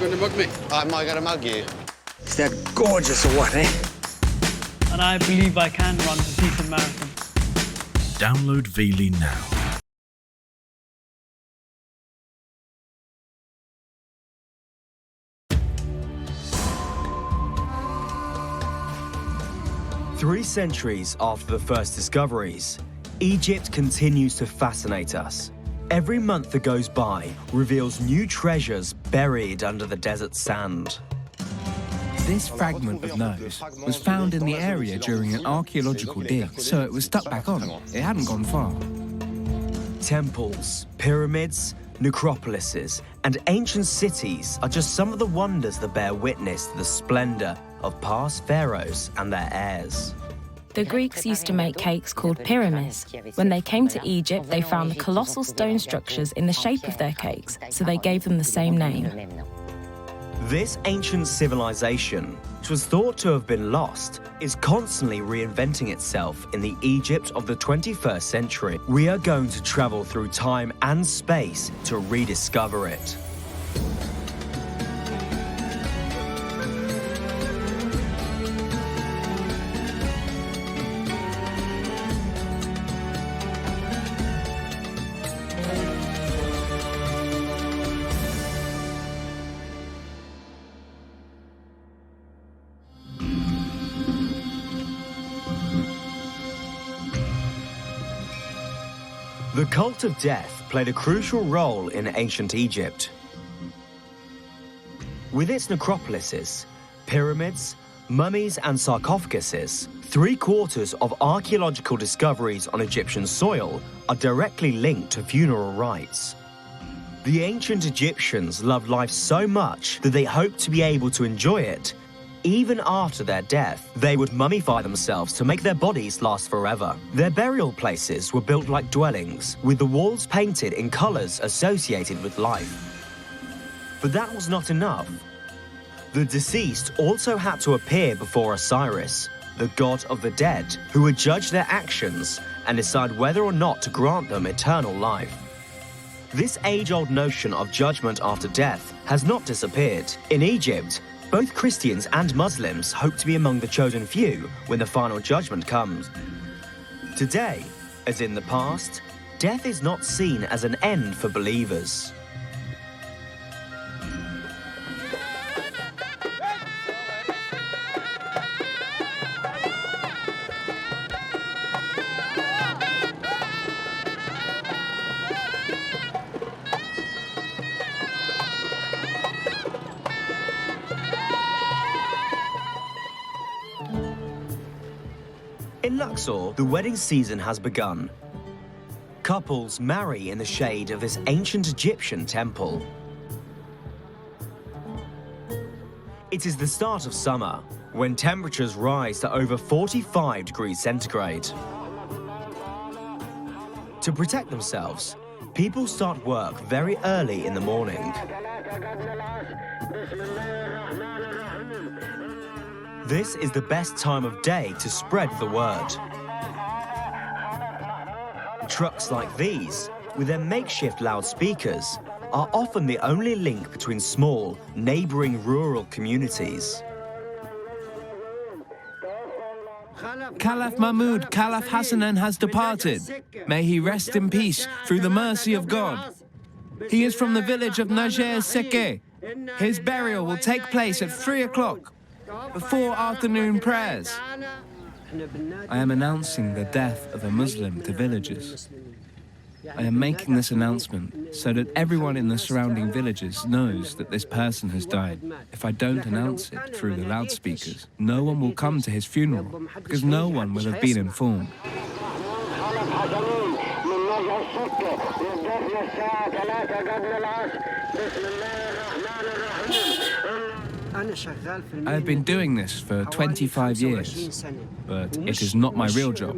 going to mug me? Am I going to mug you? Is that gorgeous or what, eh? And I believe I can run a decent marathon. Download Veely now. Three centuries after the first discoveries, Egypt continues to fascinate us. Every month that goes by reveals new treasures buried under the desert sand. This fragment of nose was found in the area during an archaeological dig, so it was stuck back on. It hadn't gone far. Temples, pyramids, necropolises, and ancient cities are just some of the wonders that bear witness to the splendor of past pharaohs and their heirs. The Greeks used to make cakes called pyramids. When they came to Egypt, they found the colossal stone structures in the shape of their cakes, so they gave them the same name. This ancient civilization, which was thought to have been lost, is constantly reinventing itself in the Egypt of the 21st century. We are going to travel through time and space to rediscover it. The cult of death played a crucial role in ancient Egypt. With its necropolises, pyramids, mummies and sarcophaguses, 3/4 of archaeological discoveries on Egyptian soil are directly linked to funeral rites. The ancient Egyptians loved life so much that they hoped to be able to enjoy it. Even after their death, they would mummify themselves to make their bodies last forever. Their burial places were built like dwellings, with the walls painted in colors associated with life. But that was not enough. The deceased also had to appear before Osiris, the god of the dead, who would judge their actions and decide whether or not to grant them eternal life. This age-old notion of judgment after death has not disappeared. In Egypt, both Christians and Muslims hope to be among the chosen few when the final judgment comes. Today, as in the past, death is not seen as an end for believers. In Luxor, the wedding season has begun. Couples marry in the shade of this ancient Egyptian temple. It is the start of summer, when temperatures rise to over 45 degrees centigrade. To protect themselves, people start work very early in the morning. This is the best time of day to spread the word. Trucks like these, with their makeshift loudspeakers, are often the only link between small, neighboring rural communities. Caliph Mahmud, Caliph Hassanan has departed. May he rest in peace through the mercy of God. He is from the village of Najer Seke. His burial will take place at 3 o'clock. Before afternoon prayers. I am announcing the death of a Muslim to villagers. I am making this announcement so that everyone in the surrounding villages knows that this person has died. If I don't announce it through the loudspeakers, no one will come to his funeral because no one will have been informed. I have been doing this for 25 years, but it is not my real job.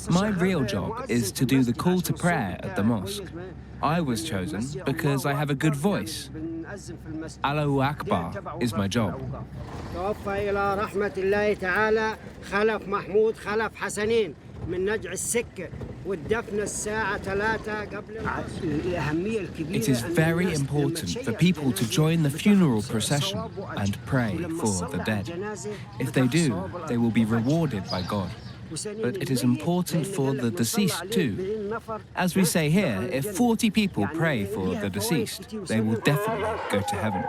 My real job is to do the call to prayer at the mosque. I was chosen because I have a good voice. Allahu Akbar is my job. توفى إلى رحمة الله تعالى خلف محمود خلف حسنين من نجع السكة It is very important for people to join the funeral procession and pray for the dead. If they do, they will be rewarded by God. But it is important for the deceased too. As we say here, if 40 people pray for the deceased, they will definitely go to heaven.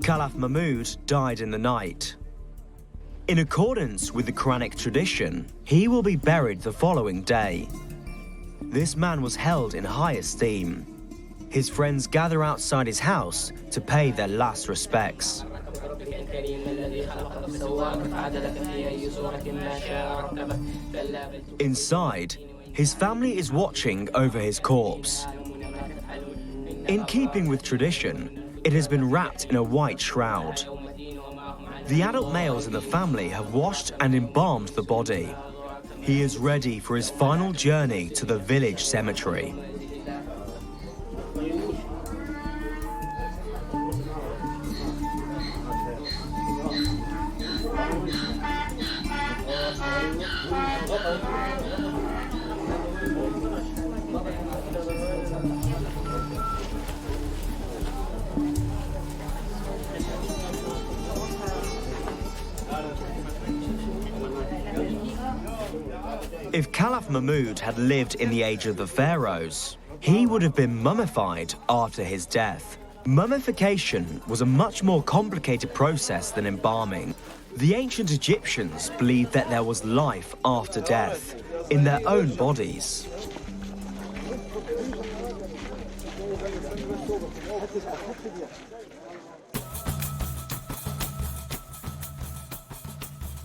Caliph Mahmud died in the night. In accordance with the Quranic tradition, he will be buried the following day. This man was held in high esteem. His friends gather outside his house to pay their last respects. Inside, his family is watching over his corpse. In keeping with tradition, it has been wrapped in a white shroud. The adult males in the family have washed and embalmed the body. He is ready for his final journey to the village cemetery. If Caliph Mahmud had lived in the age of the pharaohs, he would have been mummified after his death. Mummification was a much more complicated process than embalming. The ancient Egyptians believed that there was life after death, in their own bodies.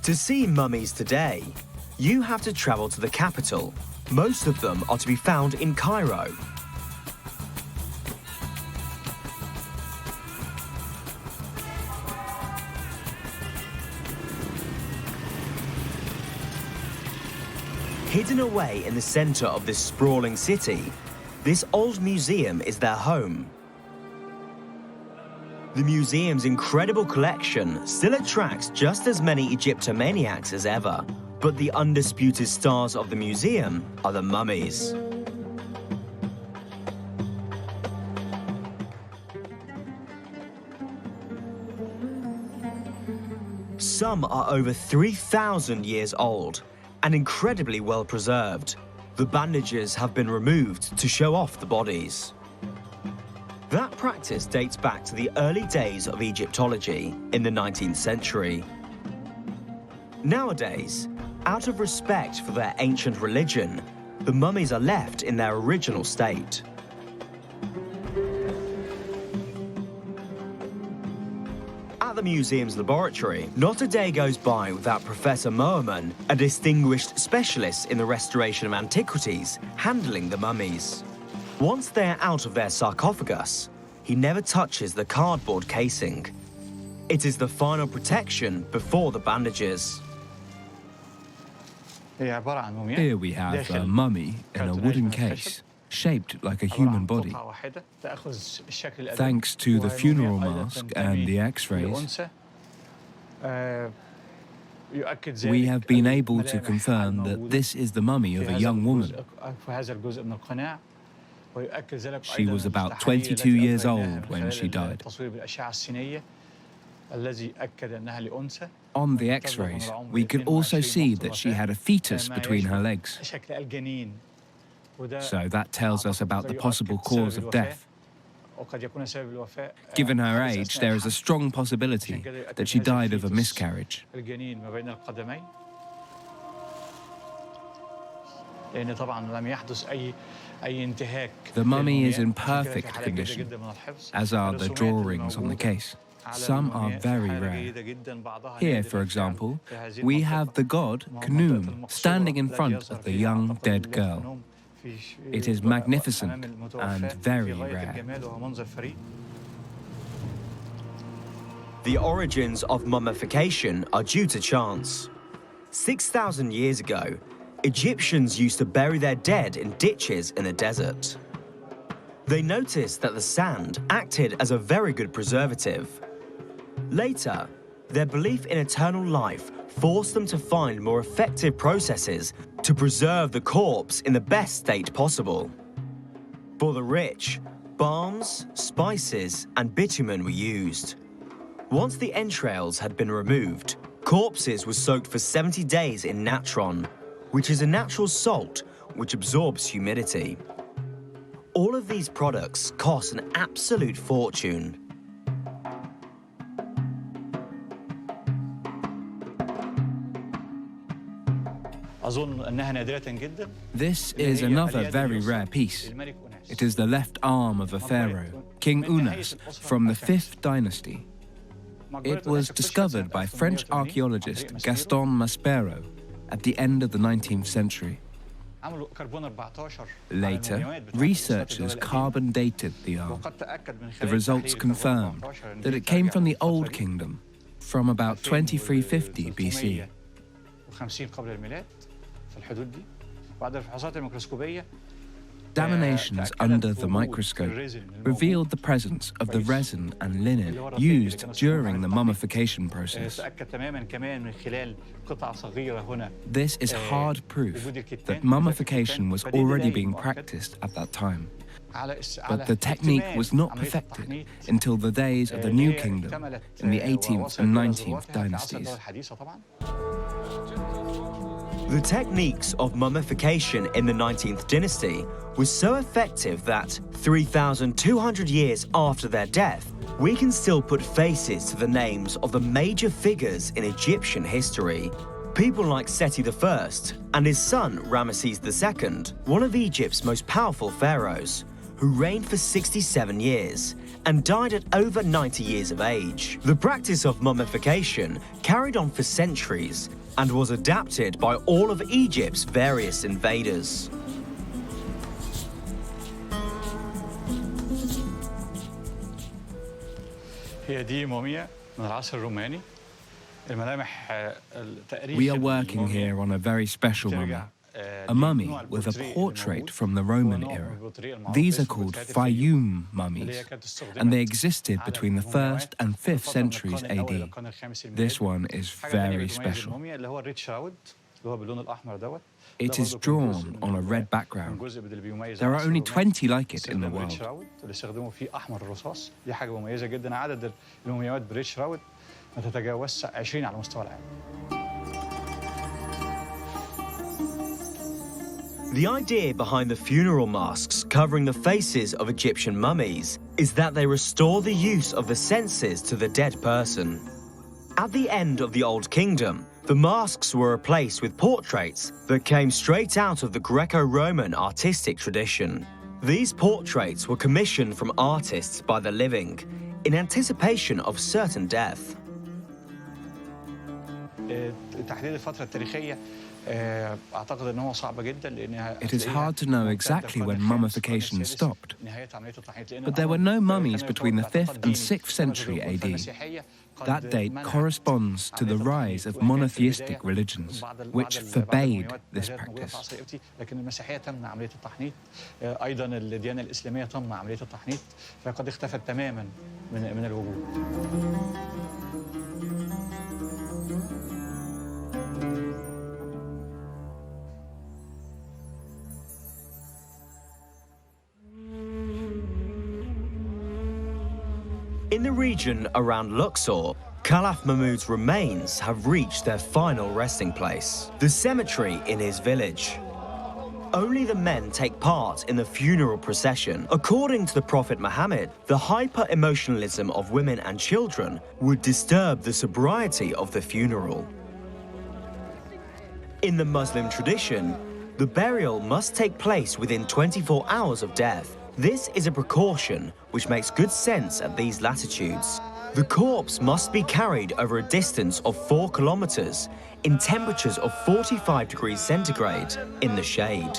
To see mummies today, you have to travel to the capital. Most of them are to be found in Cairo. Hidden away in the center of this sprawling city, this old museum is their home. The museum's incredible collection still attracts just as many Egyptomaniacs as ever. But the undisputed stars of the museum are the mummies. Some are over 3,000 years old and incredibly well preserved. The bandages have been removed to show off the bodies. That practice dates back to the early days of Egyptology in the 19th century. Nowadays, out of respect for their ancient religion, the mummies are left in their original state. At the museum's laboratory, not a day goes by without Professor Moerman, a distinguished specialist in the restoration of antiquities, handling the mummies. Once they are out of their sarcophagus, he never touches the cardboard casing. It is the final protection before the bandages. Here we have a mummy in a wooden case, shaped like a human body. Thanks to the funeral mask and the X-rays, we have been able to confirm that this is the mummy of a young woman. She was about 22 years old when she died. On the X-rays, we could also see that she had a fetus between her legs. So that tells us about the possible cause of death. Given her age, there is a strong possibility that she died of a miscarriage. The mummy is in perfect condition, as are the drawings on the case. Some are very rare. Here, for example, we have the god Khnum standing in front of the young dead girl. It is magnificent and very rare. The origins of mummification are due to chance. 6,000 years ago, Egyptians used to bury their dead in ditches in the desert. They noticed that the sand acted as a very good preservative. Later, their belief in eternal life forced them to find more effective processes to preserve the corpse in the best state possible. For the rich, balms, spices, and bitumen were used. Once the entrails had been removed, corpses were soaked for 70 days in natron, which is a natural salt which absorbs humidity. All of these products cost an absolute fortune. This is another very rare piece. It is the left arm of a pharaoh, King Unas, from the 5th dynasty. It was discovered by French archaeologist Gaston Maspero at the end of the 19th century. Later, researchers carbon dated the arm. The results confirmed that it came from the Old Kingdom, from about 2350 BC. Examinations under the microscope revealed the presence of the resin and linen used during the mummification process. This is hard proof that mummification was already being practiced at that time. But the technique was not perfected until the days of the New Kingdom in the 18th and 19th dynasties. The techniques of mummification in the 19th dynasty was so effective that 3,200 years after their death, we can still put faces to the names of the major figures in Egyptian history. People like Seti I and his son Ramesses II, one of Egypt's most powerful pharaohs, who reigned for 67 years and died at over 90 years of age. The practice of mummification carried on for centuries and was adapted by all of Egypt's various invaders. We are working here on a very special mummy, a mummy with a portrait from the Roman era. These are called Fayum mummies, and they existed between the 1st and 5th centuries AD. This one is very special. It is drawn on a red background. There are only 20 like it in the world. The idea behind the funeral masks covering the faces of Egyptian mummies is that they restore the use of the senses to the dead person. At the end of the Old Kingdom, the masks were replaced with portraits that came straight out of the Greco-Roman artistic tradition. These portraits were commissioned from artists by the living in anticipation of certain death. It is hard to know exactly when mummification stopped, but there were no mummies between the 5th and 6th century AD. That date corresponds to the rise of monotheistic religions, which forbade this practice. In the region around Luxor, Caliph Mahmud's remains have reached their final resting place, the cemetery in his village. Only the men take part in the funeral procession. According to the Prophet Muhammad, the hyper-emotionalism of women and children would disturb the sobriety of the funeral. In the Muslim tradition, the burial must take place within 24 hours of death. This is a precaution which makes good sense at these latitudes. The corpse must be carried over a distance of 4 kilometers in temperatures of 45 degrees centigrade in the shade.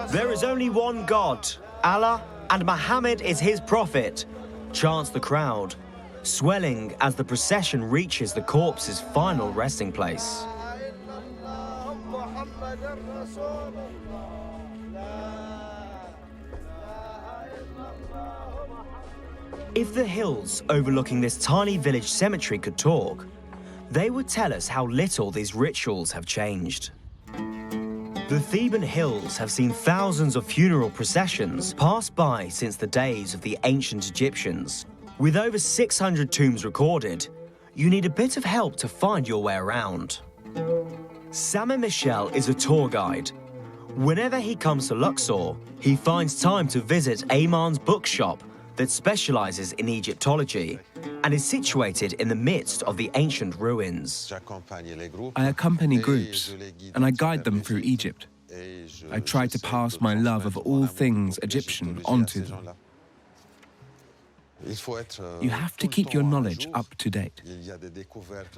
There is only one God, Allah, and Muhammad is his prophet, chants the crowd, swelling as the procession reaches the corpse's final resting place. If the hills overlooking this tiny village cemetery could talk, they would tell us how little these rituals have changed. The Theban hills have seen thousands of funeral processions pass by since the days of the ancient Egyptians. With over 600 tombs recorded, you need a bit of help to find your way around. Samer Michel is a tour guide. Whenever he comes to Luxor, he finds time to visit Ayman's bookshop that specializes in Egyptology and is situated in the midst of the ancient ruins. I accompany groups and I guide them through Egypt. I try to pass my love of all things Egyptian onto them. You have to keep your knowledge up to date.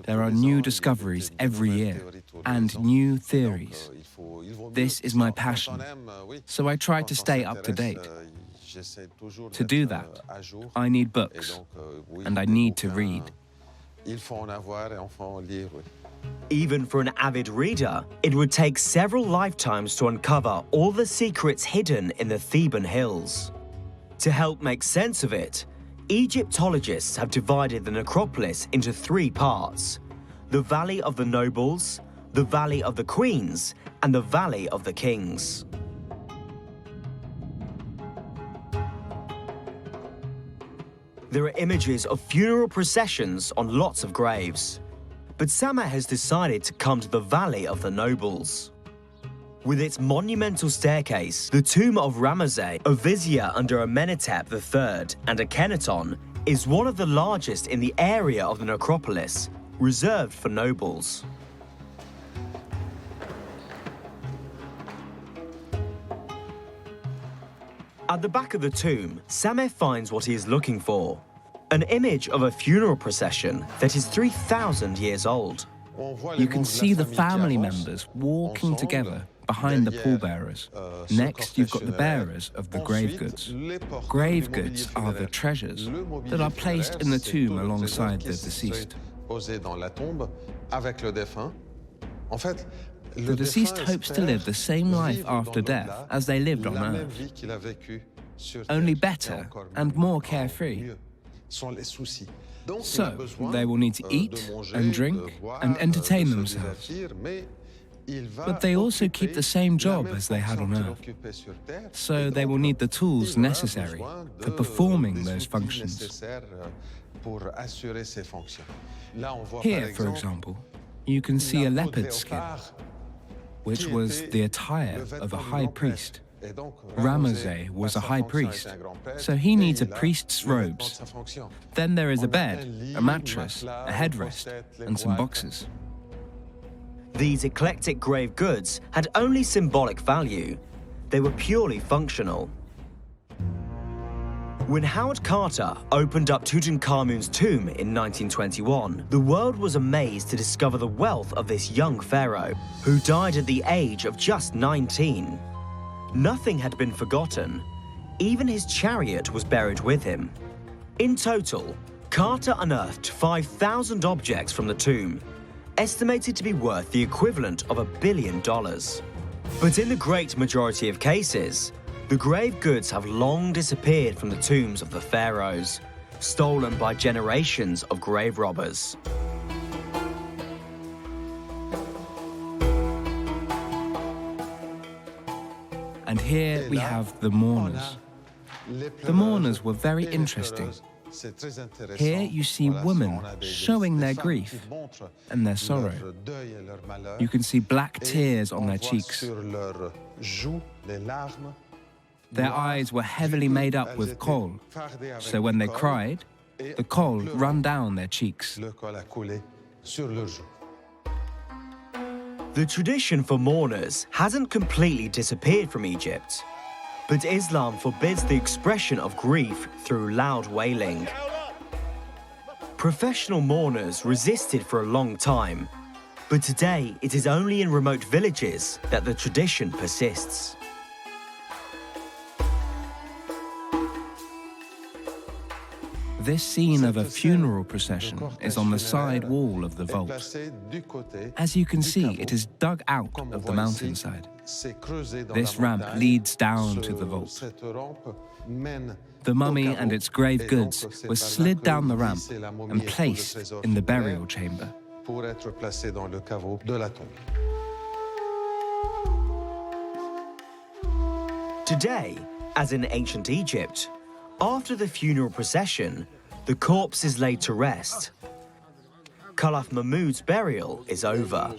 There are new discoveries every year and new theories. This is my passion, so I try to stay up to date. To do that, I need books, and I need to read. Even for an avid reader, it would take several lifetimes to uncover all the secrets hidden in the Theban hills. To help make sense of it, Egyptologists have divided the necropolis into 3 parts: the Valley of the Nobles, the Valley of the Queens, and the Valley of the Kings. There are images of funeral processions on lots of graves, but Samer has decided to come to the Valley of the Nobles. With its monumental staircase, the tomb of Ramesses, a vizier under Amenhotep III and Akhenaton, is one of the largest in the area of the necropolis, reserved for nobles. At the back of the tomb, Samer finds what he is looking for: an image of a funeral procession that is 3,000 years old. You can see the family members walking together behind the pallbearers. Next, you've got the bearers of the grave goods. Grave goods are the treasures that are placed in the tomb alongside the deceased. The deceased hopes to live the same life after death as they lived on Earth, only better and more carefree. So, they will need to eat and drink and entertain themselves. But they also keep the same job as they had on Earth. So they will need the tools necessary for performing those functions. Here, for example, you can see a leopard skin, which was the attire of a high priest. Ramesses was a high priest, so he needs a priest's robes. Then there is a bed, a mattress, a headrest, and some boxes. These eclectic grave goods had only symbolic value. They were purely functional. When Howard Carter opened up Tutankhamun's tomb in 1921, the world was amazed to discover the wealth of this young pharaoh, who died at the age of just 19. Nothing had been forgotten. Even his chariot was buried with him. In total, Carter unearthed 5,000 objects from the tomb, estimated to be worth the equivalent of $1 billion. But in the great majority of cases, the grave goods have long disappeared from the tombs of the pharaohs, stolen by generations of grave robbers. And here we have the mourners. The mourners were very interesting. Here you see women showing their grief and their sorrow. You can see black tears on their cheeks. Their eyes were heavily made up with kohl, so when they cried, the kohl ran down their cheeks. The tradition for mourners hasn't completely disappeared from Egypt, but Islam forbids the expression of grief through loud wailing. Professional mourners resisted for a long time, but today it is only in remote villages that the tradition persists. This scene of a funeral procession is on the side wall of the vault. As you can see, it is dug out of the mountainside. This ramp leads down to the vault. The mummy and its grave goods were slid down the ramp and placed in the burial chamber. Today, as in ancient Egypt, after the funeral procession, the corpse is laid to rest. Caliph Mahmud's burial is over.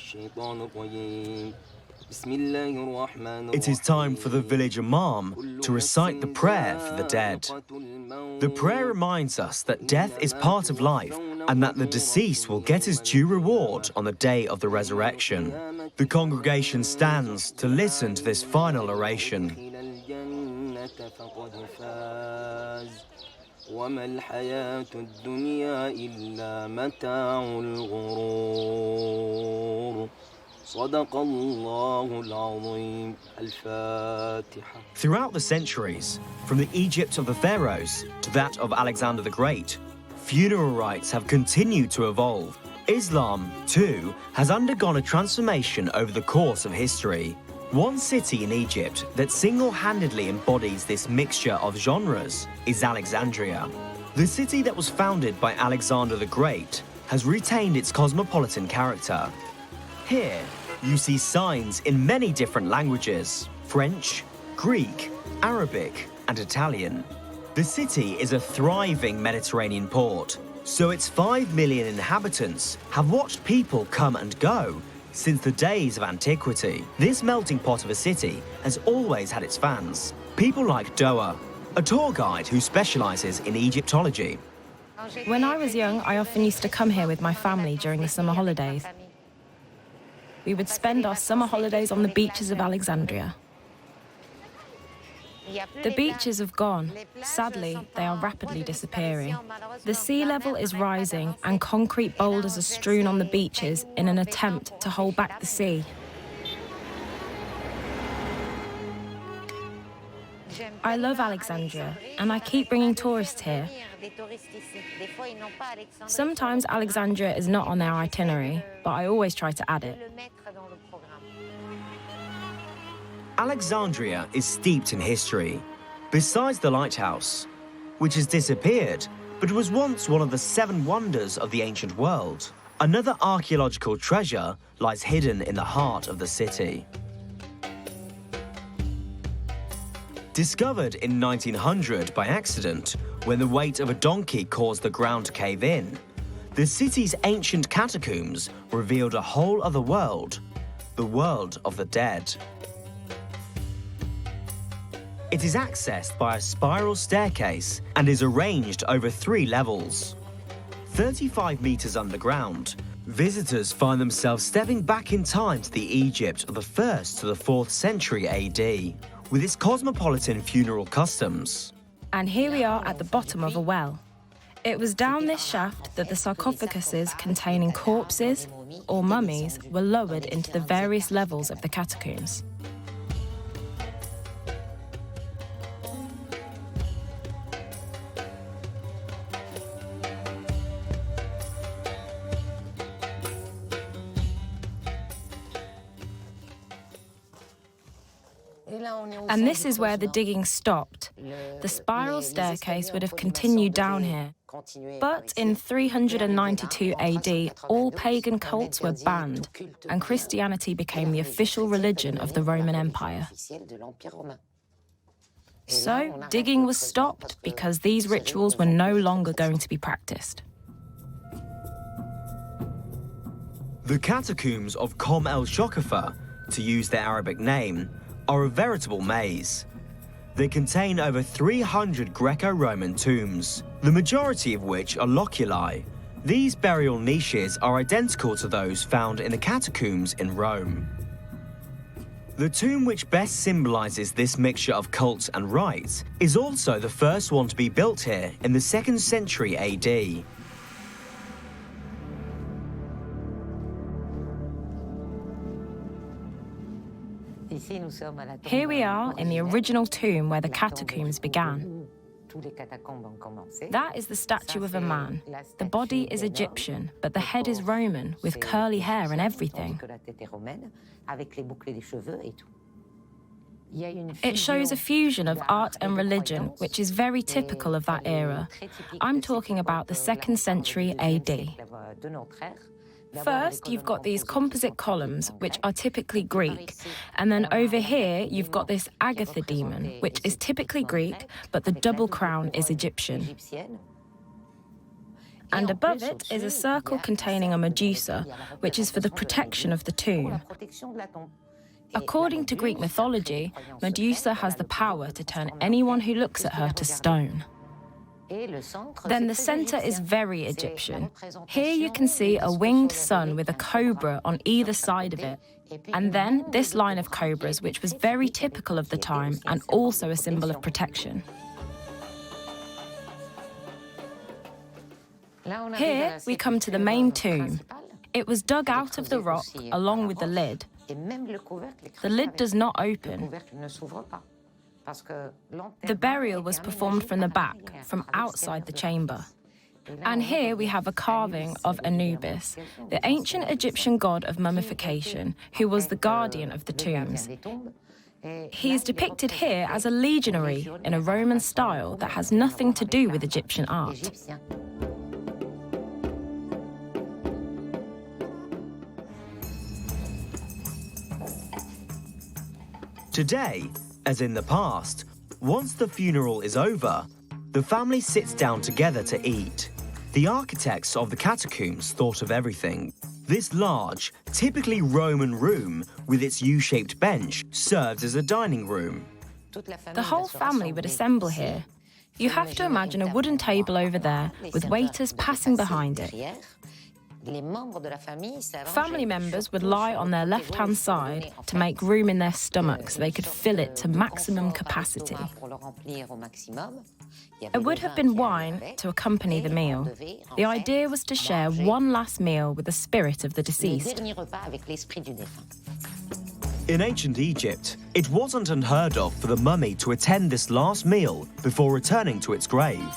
It is time for the village imam to recite the prayer for the dead. The prayer reminds us that death is part of life and that the deceased will get his due reward on the day of the resurrection. The congregation stands to listen to this final oration. وما الحياة الدنيا إلا متاع الغرور صدق الله العظيم الفاتحة. Throughout the centuries, from the Egypt of the pharaohs to that of Alexander the Great, funeral rites have continued to evolve. Islam, too, has undergone a transformation over the course of history. One city in Egypt that single-handedly embodies this mixture of genres is Alexandria. The city that was founded by Alexander the Great has retained its cosmopolitan character. Here, you see signs in many different languages: French, Greek, Arabic, and Italian. The city is a thriving Mediterranean port, so its 5 million inhabitants have watched people come and go since the days of antiquity. This melting pot of a city has always had its fans. People like Doa, a tour guide who specializes in Egyptology. When I was young, I often used to come here with my family during the summer holidays. We would spend our summer holidays on the beaches of Alexandria. The beaches have gone. Sadly, they are rapidly disappearing. The sea level is rising and concrete boulders are strewn on the beaches in an attempt to hold back the sea. I love Alexandria, and I keep bringing tourists here. Sometimes Alexandria is not on their itinerary, but I always try to add it. Alexandria is steeped in history. Besides the lighthouse, which has disappeared, but was once one of the 7 wonders of the ancient world, another archaeological treasure lies hidden in the heart of the city. Discovered in 1900 by accident, when the weight of a donkey caused the ground to cave in, the city's ancient catacombs revealed a whole other world, the world of the dead. It is accessed by a spiral staircase and is arranged over 3 levels. 35 meters underground, visitors find themselves stepping back in time to the Egypt of the 1st to the 4th century AD, with its cosmopolitan funeral customs. And here we are at the bottom of a well. It was down this shaft that the sarcophaguses containing corpses or mummies were lowered into the various levels of the catacombs. And this is where the digging stopped. The spiral staircase would have continued down here. But in 392 AD, all pagan cults were banned, and Christianity became the official religion of the Roman Empire. So, digging was stopped because these rituals were no longer going to be practiced. The catacombs of Kom el-Shokafa, to use their Arabic name, are a veritable maze. They contain over 300 Greco-Roman tombs, the majority of which are loculi. These burial niches are identical to those found in the catacombs in Rome. The tomb which best symbolizes this mixture of cult and rite is also the first one to be built here in the 2nd century AD. Here we are in the original tomb where the catacombs began. That is the statue of a man. The body is Egyptian, but the head is Roman, with curly hair and everything. It shows a fusion of art and religion, which is very typical of that era. I'm talking about the 2nd century AD. First, you've got these composite columns, which are typically Greek, and then over here you've got this Agatha demon, which is typically Greek, but the double crown is Egyptian. And above it is a circle containing a Medusa, which is for the protection of the tomb. According to Greek mythology, Medusa has the power to turn anyone who looks at her to stone. Then the center is very Egyptian. Here you can see a winged sun with a cobra on either side of it. And then this line of cobras, which was very typical of the time and also a symbol of protection. Here we come to the main tomb. It was dug out of the rock along with the lid. The lid does not open. The burial was performed from the back, from outside the chamber. And here we have a carving of Anubis, the ancient Egyptian god of mummification, who was the guardian of the tombs. He is depicted here as a legionary in a Roman style that has nothing to do with Egyptian art. Today, as in the past, once the funeral is over, the family sits down together to eat. The architects of the catacombs thought of everything. This large, typically Roman room with its U-shaped bench served as a dining room. The whole family would assemble here. You have to imagine a wooden table over there with waiters passing behind it. Family members would lie on their left-hand side to make room in their stomach so they could fill it to maximum capacity. There would have been wine to accompany the meal. The idea was to share one last meal with the spirit of the deceased. In ancient Egypt, it wasn't unheard of for the mummy to attend this last meal before returning to its grave.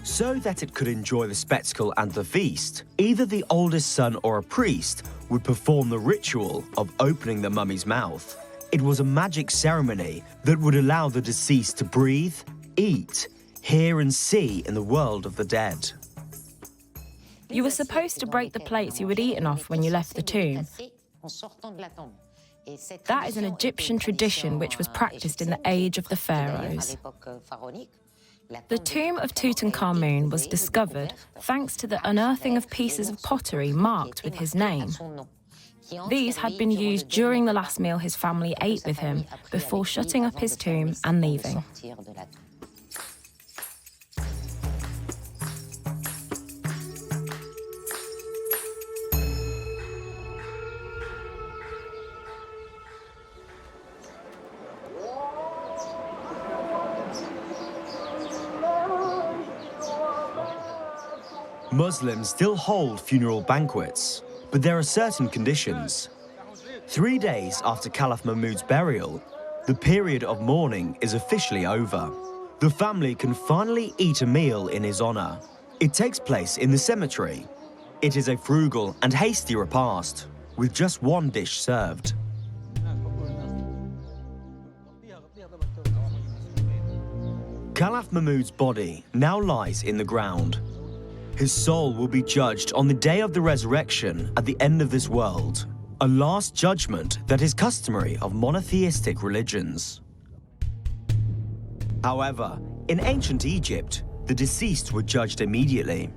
So that it could enjoy the spectacle and the feast, either the oldest son or a priest would perform the ritual of opening the mummy's mouth. It was a magic ceremony that would allow the deceased to breathe, eat, hear and see in the world of the dead. You were supposed to break the plates you had eaten off when you left the tomb. That is an Egyptian tradition which was practiced in the age of the pharaohs. The tomb of Tutankhamun was discovered thanks to the unearthing of pieces of pottery marked with his name. These had been used during the last meal his family ate with him before shutting up his tomb and leaving. Muslims still hold funeral banquets, but there are certain conditions. 3 days after Caliph Mahmud's burial, the period of mourning is officially over. The family can finally eat a meal in his honor. It takes place in the cemetery. It is a frugal and hasty repast, with just one dish served. Caliph Mahmud's body now lies in the ground. His soul will be judged on the day of the resurrection at the end of this world, a last judgment that is customary of monotheistic religions. However, in ancient Egypt, the deceased were judged immediately.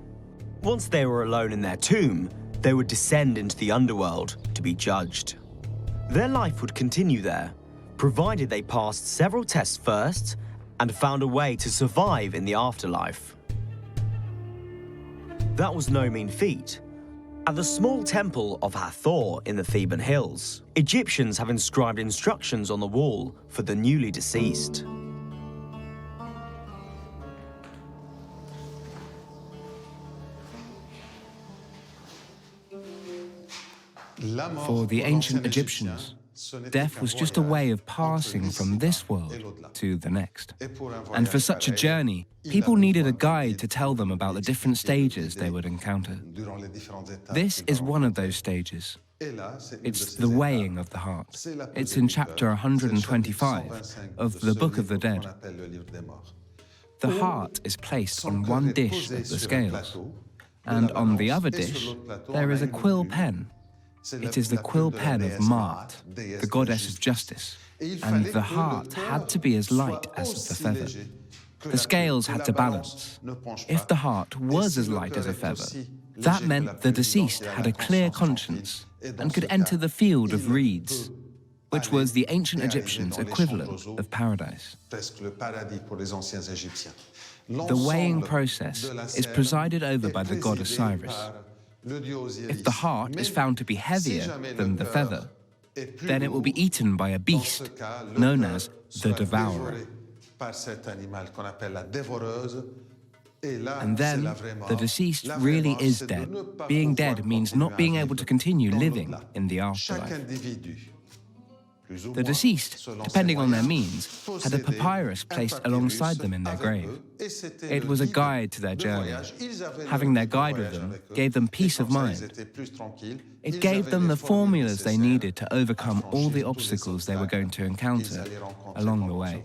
Once they were alone in their tomb, they would descend into the underworld to be judged. Their life would continue there, provided they passed several tests first and found a way to survive in the afterlife. That was no mean feat. At the small temple of Hathor in the Theban hills, Egyptians have inscribed instructions on the wall for the newly deceased. For the ancient Egyptians, Death was just a way of passing from this world to the next. And for such a journey, people needed a guide to tell them about the different stages they would encounter. This is one of those stages. It's the weighing of the heart. It's in chapter 125 of the Book of the Dead. The heart is placed on one dish of the scales, and on the other dish there is a quill pen. It is the quill pen of Mart, the goddess of justice, and the heart had to be as light as the feather. The scales had to balance. If the heart was as light as a feather, that meant the deceased had a clear conscience and could enter the field of reeds, which was the ancient Egyptians' equivalent of paradise. The weighing process is presided over by the god Osiris. If the heart is found to be heavier than the feather, then it will be eaten by a beast known as the devourer. And then the deceased really is dead. Being dead means not being able to continue living in the afterlife. The deceased, depending on their means, had a papyrus placed alongside them in their grave. It was a guide to their journey. Having their guide with them gave them peace of mind. It gave them the formulas they needed to overcome all the obstacles they were going to encounter along the way.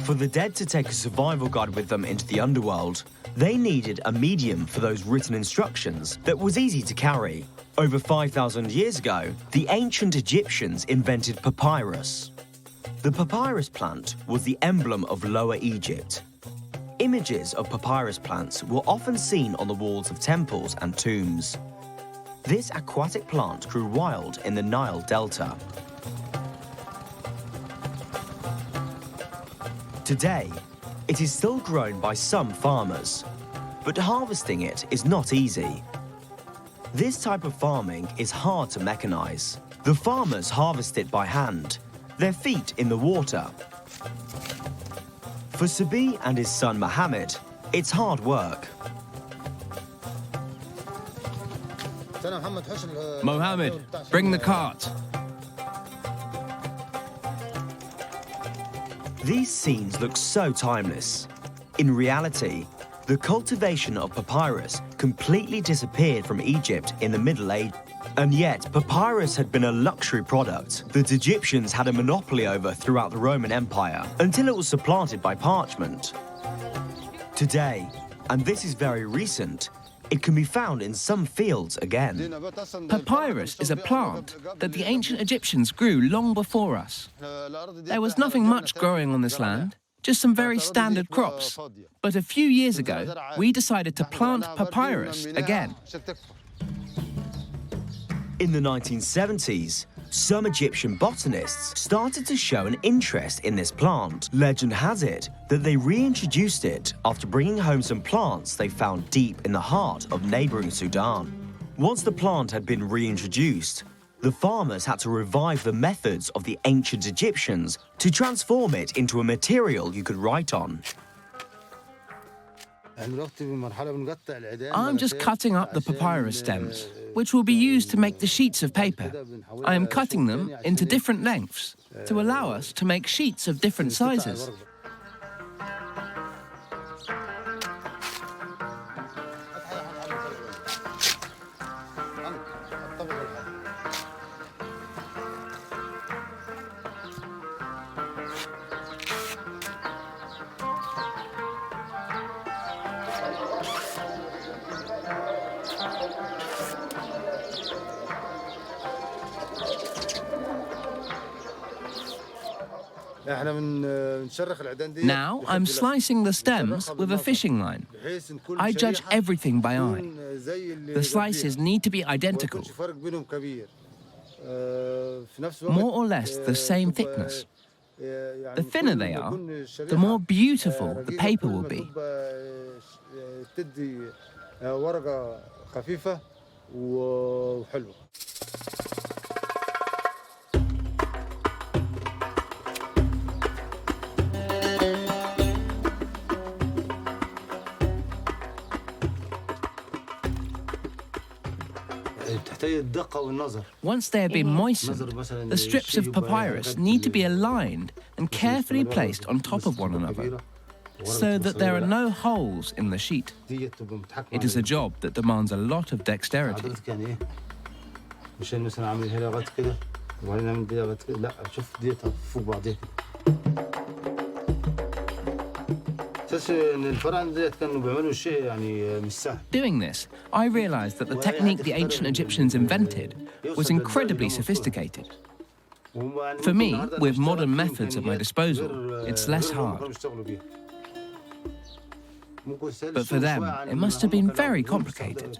For the dead to take a survival guide with them into the underworld, they needed a medium for those written instructions that was easy to carry. Over 5,000 years ago, the ancient Egyptians invented papyrus. The papyrus plant was the emblem of Lower Egypt. Images of papyrus plants were often seen on the walls of temples and tombs. This aquatic plant grew wild in the Nile Delta. Today, it is still grown by some farmers, but harvesting it is not easy. This type of farming is hard to mechanize. The farmers harvest it by hand, their feet in the water. For Sabi and his son Mohammed, it's hard work. Mohammed, bring the cart. These scenes look so timeless. In reality, the cultivation of papyrus completely disappeared from Egypt in the Middle Ages. And yet, papyrus had been a luxury product that Egyptians had a monopoly over throughout the Roman Empire until it was supplanted by parchment. Today, and this is very recent, it can be found in some fields again. Papyrus is a plant that the ancient Egyptians grew long before us. There was nothing much growing on this land, just some very standard crops. But a few years ago, we decided to plant papyrus again. In the 1970s, some Egyptian botanists started to show an interest in this plant. Legend has it that they reintroduced it after bringing home some plants they found deep in the heart of neighboring Sudan. Once the plant had been reintroduced, the farmers had to revive the methods of the ancient Egyptians to transform it into a material you could write on. I'm just cutting up the papyrus stems, which will be used to make the sheets of paper. I am cutting them into different lengths to allow us to make sheets of different sizes. Now I'm slicing the stems with a fishing line. I judge everything by eye. The slices need to be identical, more or less the same thickness. The thinner they are, the more beautiful the paper will be. Once they have been moistened, the strips of papyrus need to be aligned and carefully placed on top of one another, so that there are no holes in the sheet. It is a job that demands a lot of dexterity. Doing this, I realized that the technique the ancient Egyptians invented was incredibly sophisticated. For me, with modern methods at my disposal, it's less hard. But for them, it must have been very complicated.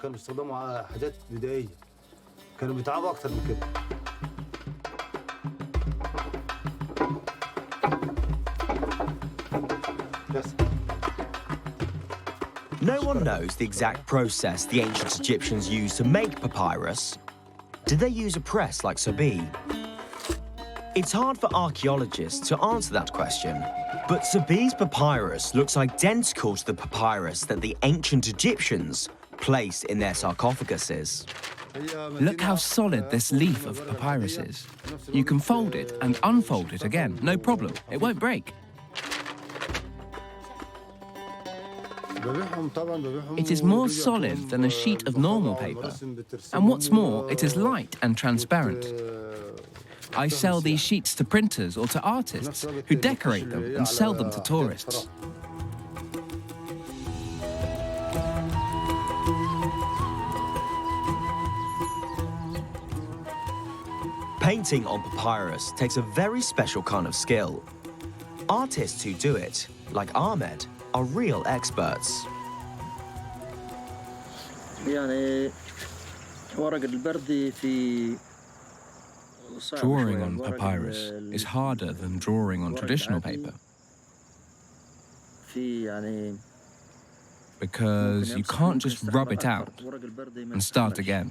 No one knows the exact process the ancient Egyptians used to make papyrus. Did they use a press like Sabi? It's hard for archaeologists to answer that question, but Sabi's papyrus looks identical to the papyrus that the ancient Egyptians placed in their sarcophaguses. Look how solid this leaf of papyrus is. You can fold it and unfold it again, no problem. It won't break. It is more solid than a sheet of normal paper. And what's more, it is light and transparent. I sell these sheets to printers or to artists who decorate them and sell them to tourists. Painting on papyrus takes a very special kind of skill. Artists who do it, like Ahmed, are real experts. Drawing on papyrus is harder than drawing on traditional paper, because you can't just rub it out and start again.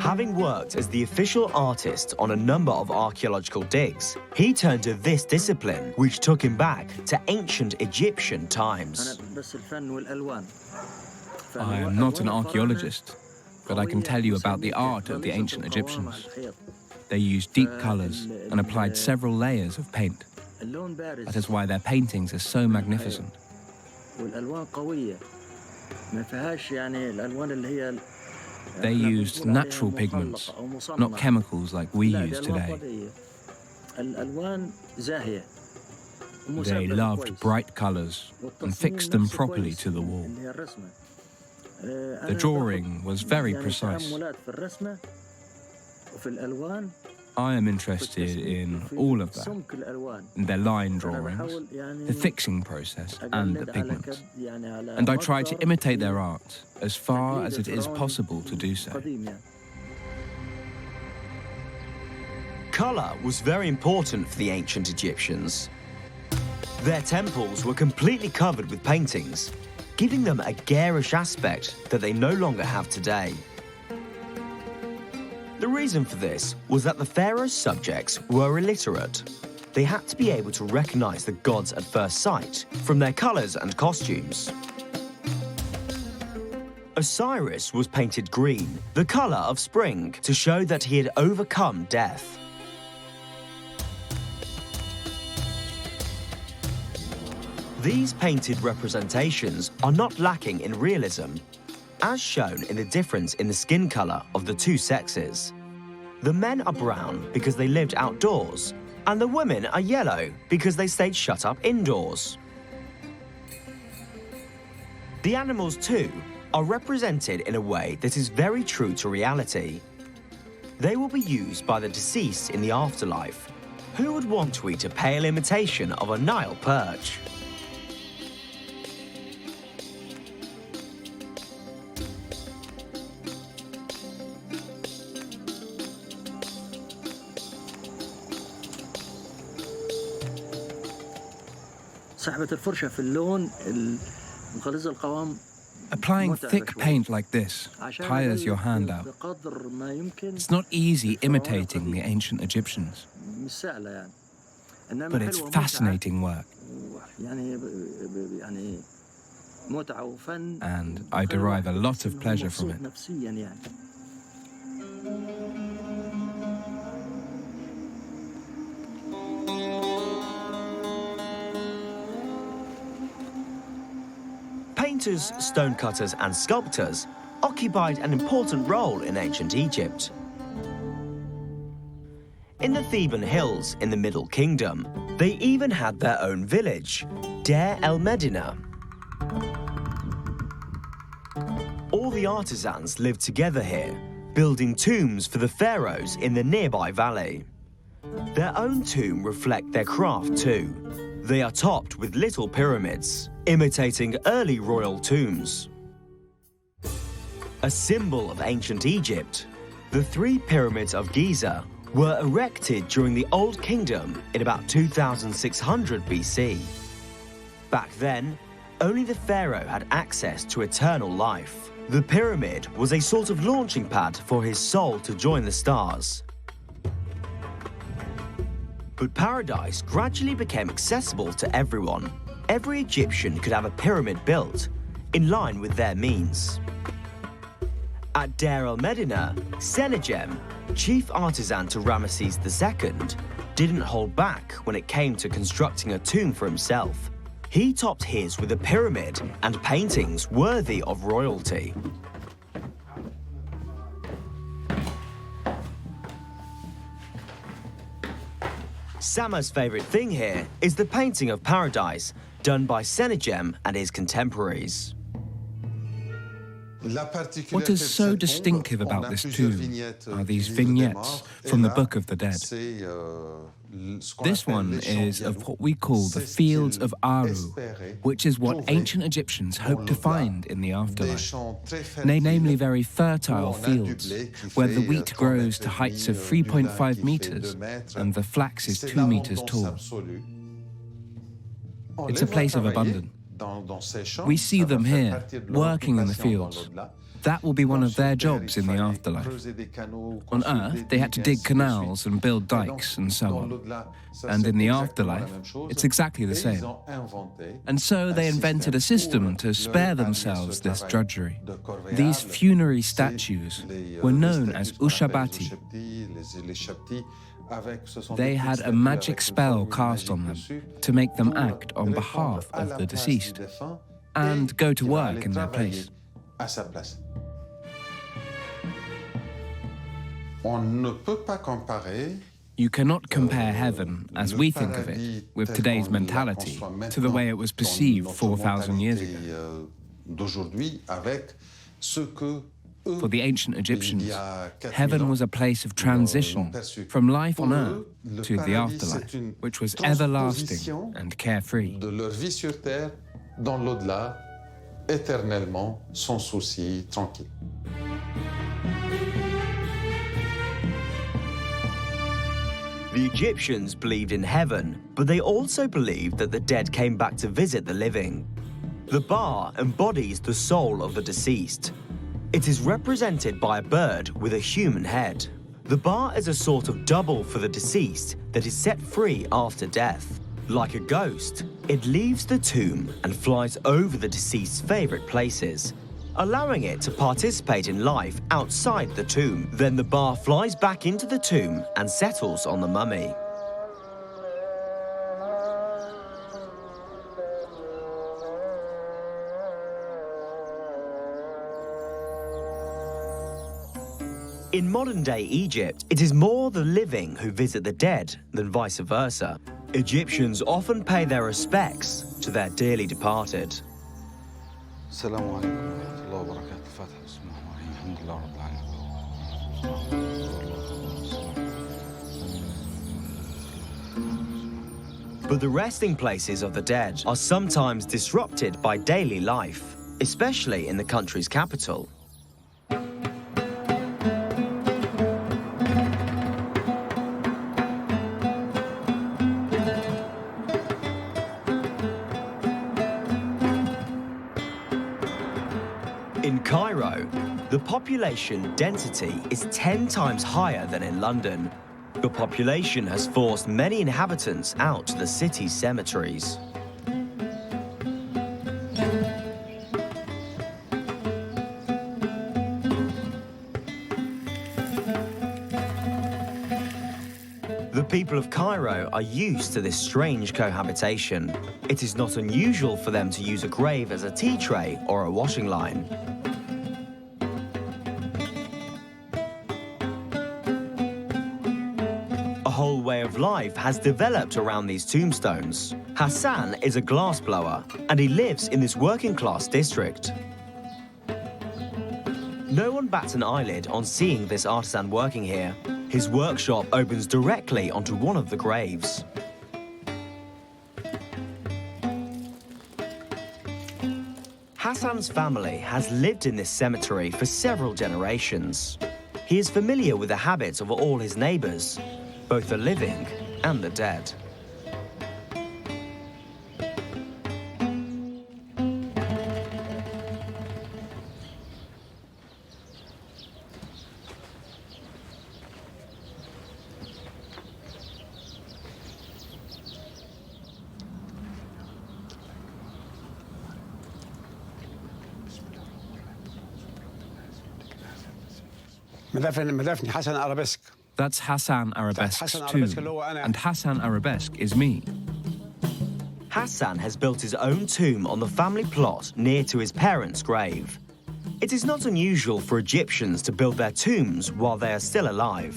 Having worked as the official artist on a number of archaeological digs, he turned to this discipline, which took him back to ancient Egyptian times. I am not an archaeologist, but I can tell you about the art of the ancient Egyptians. They used deep colors and applied several layers of paint. That is why their paintings are so magnificent. They used natural pigments, not chemicals like we use today. They loved bright colors and fixed them properly to the wall. The drawing was very precise. I am interested in all of that, in their line drawings, the fixing process, and the pigments. And I try to imitate their art as far as it is possible to do so. Color was very important for the ancient Egyptians. Their temples were completely covered with paintings, giving them a garish aspect that they no longer have today. The reason for this was that the pharaoh's subjects were illiterate. They had to be able to recognize the gods at first sight from their colors and costumes. Osiris was painted green, the color of spring, to show that he had overcome death. These painted representations are not lacking in realism, as shown in the difference in the skin color of the two sexes. The men are brown because they lived outdoors, and the women are yellow because they stayed shut up indoors. The animals, too, are represented in a way that is very true to reality. They will be used by the deceased in the afterlife. Who would want to eat a pale imitation of a Nile perch? Applying thick paint like this tires your hand out. It's not easy imitating the ancient Egyptians, but it's fascinating work. and I derive a lot of pleasure from it. Painters, stonecutters, and sculptors occupied an important role in ancient Egypt. In the Theban hills in the Middle Kingdom, they even had their own village, Deir el-Medina. All the artisans lived together here, building tombs for the pharaohs in the nearby valley. Their own tomb reflect their craft too. They are topped with little pyramids, imitating early royal tombs. A symbol of ancient Egypt, the 3 pyramids of Giza were erected during the Old Kingdom in about 2600 BC. Back then, only the pharaoh had access to eternal life. The pyramid was a sort of launching pad for his soul to join the stars. But paradise gradually became accessible to everyone. Every Egyptian could have a pyramid built, in line with their means. At Deir el-Medina, Sennacherib, chief artisan to Ramesses II, didn't hold back when it came to constructing a tomb for himself. He topped his with a pyramid and paintings worthy of royalty. Sama's favorite thing here is the painting of paradise done by Sennacherib and his contemporaries. What is so distinctive about this tomb are these vignettes from the Book of the Dead. This one is of what we call the fields of Aru, which is what ancient Egyptians hoped to find in the afterlife. Namely very fertile fields, where the wheat grows to heights of 3.5 meters and the flax is 2 meters tall. It's a place of abundance. We see them here, working in the fields. That will be one of their jobs in the afterlife. On Earth, they had to dig canals and build dikes and so on. And in the afterlife, it's exactly the same. And so they invented a system to spare themselves this drudgery. These funerary statues were known as ushabati. They had a magic spell cast on them to make them act on behalf of the deceased and go to work in their place. You cannot compare heaven, as we think of it, with today's mentality, to the way it was perceived 4,000 years ago. For the ancient Egyptians, heaven was a place of transition from life on earth to the afterlife, which was everlasting and carefree. The Egyptians believed in heaven, but they also believed that the dead came back to visit the living. The bar embodies the soul of the deceased. It is represented by a bird with a human head. The bar is a sort of double for the deceased that is set free after death. Like a ghost, it leaves the tomb and flies over the deceased's favorite places, allowing it to participate in life outside the tomb. Then the bar flies back into the tomb and settles on the mummy. In modern-day Egypt, it is more the living who visit the dead than vice versa. Egyptians often pay their respects to their dearly departed. But the resting places of the dead are sometimes disrupted by daily life, especially in the country's capital. In Cairo, the population density is 10 times higher than in London. The population has forced many inhabitants out to the city's cemeteries. The people of Cairo are used to this strange cohabitation. It is not unusual for them to use a grave as a tea tray or a washing line. A whole way of life has developed around these tombstones. Hassan is a glassblower, and he lives in this working-class district. No one bats an eyelid on seeing this artisan working here. His workshop opens directly onto one of the graves. Hassan's family has lived in this cemetery for several generations. He is familiar with the habits of all his neighbors, both the living and the dead. That's Hassan Arabesque's tomb, and Hassan Arabesque is me. Hassan has built his own tomb on the family plot near to his parents' grave. It is not unusual for Egyptians to build their tombs while they are still alive,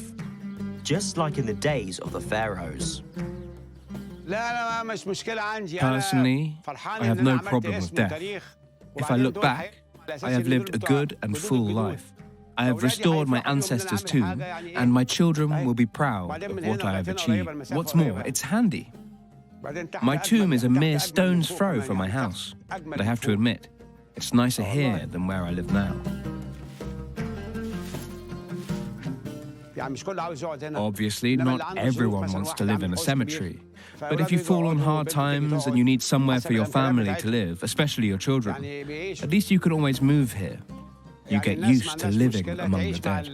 just like in the days of the pharaohs. Personally, I have no problem with death. If I look back, I have lived a good and full life. I have restored my ancestors' tomb, and my children will be proud of what I have achieved. What's more, it's handy. My tomb is a mere stone's throw from my house, but I have to admit, it's nicer here than where I live now. Obviously, not everyone wants to live in a cemetery. But if you fall on hard times and you need somewhere for your family to live, especially your children, at least you can always move here. You get used to living among the dead.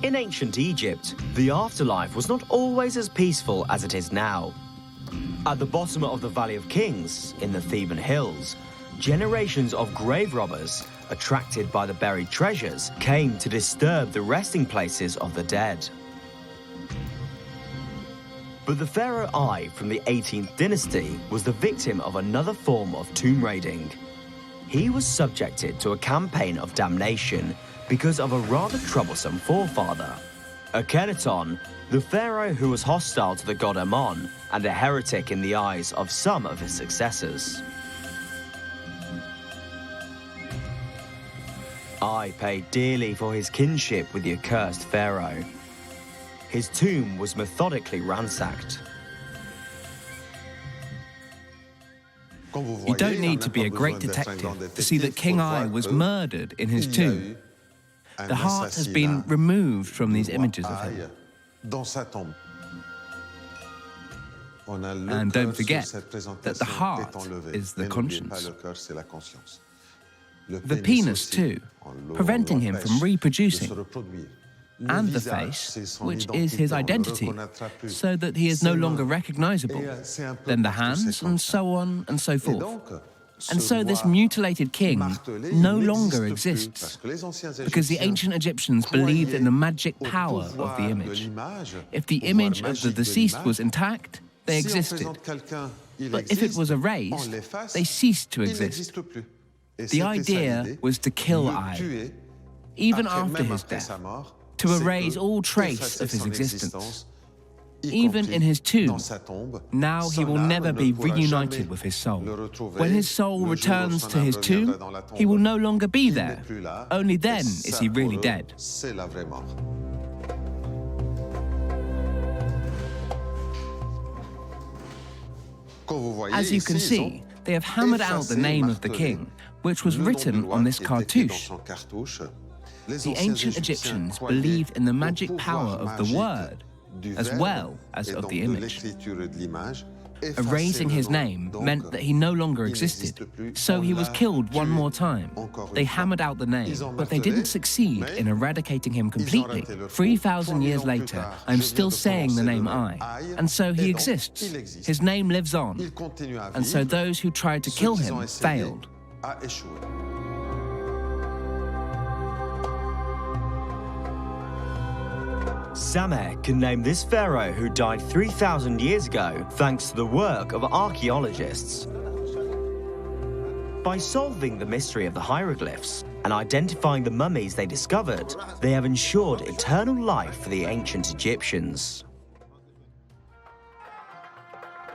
In ancient Egypt, the afterlife was not always as peaceful as it is now. At the bottom of the Valley of Kings, in the Theban hills, generations of grave robbers, attracted by the buried treasures, came to disturb the resting places of the dead. But the pharaoh Ai from the 18th dynasty was the victim of another form of tomb raiding. He was subjected to a campaign of damnation because of a rather troublesome forefather. Akhenaton, the pharaoh who was hostile to the god Amon and a heretic in the eyes of some of his successors. Ai paid dearly for his kinship with the accursed pharaoh. His tomb was methodically ransacked. You don't need to be a great detective to see that King Ai was murdered in his tomb. The heart has been removed from these images of him. And don't forget that the heart is the conscience. The penis, too, preventing him from reproducing. And the face, which is his identity, so that he is no longer recognizable. Then the hands, and so on and so forth. And so this mutilated king no longer exists, because the ancient Egyptians believed in the magic power of the image. If the image of the deceased was intact, they existed. But if it was erased, they ceased to exist. The idea was to kill Ai, even after his death, to erase all trace of his existence. Even in his tomb, now he will never be reunited with his soul. When his soul returns to his tomb, he will no longer be there. Only then is he really dead. As you can see, they have hammered out the name of the king, which was written on this cartouche. The ancient Egyptians believed in the magic power of the word, as well as of the image. Erasing his name meant that he no longer existed, so he was killed one more time. They hammered out the name, but they didn't succeed in eradicating him completely. 3,000 years later, I'm still saying the name I, and so he exists. His name lives on, and so those who tried to kill him failed. Sameh can name this pharaoh who died 3,000 years ago thanks to the work of archaeologists. By solving the mystery of the hieroglyphs and identifying the mummies they discovered, they have ensured eternal life for the ancient Egyptians.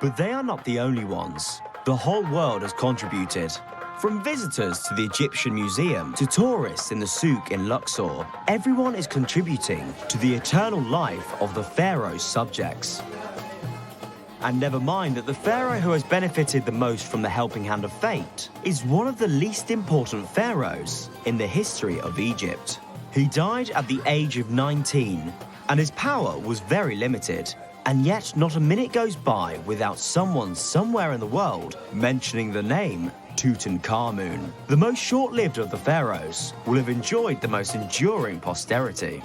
But they are not the only ones. The whole world has contributed. From visitors to the Egyptian Museum to tourists in the souk in LUXOR, everyone is contributing to the eternal life of the pharaoh's subjects. And never mind that the pharaoh who has benefited the most from the helping hand of fate is one of the least important pharaohs in the history of Egypt. He died at the age of 19, and his power was very limited. And yet not a minute goes by without someone somewhere in the world mentioning the name Tutankhamun. The most short-lived of the pharaohs will have enjoyed the most enduring posterity.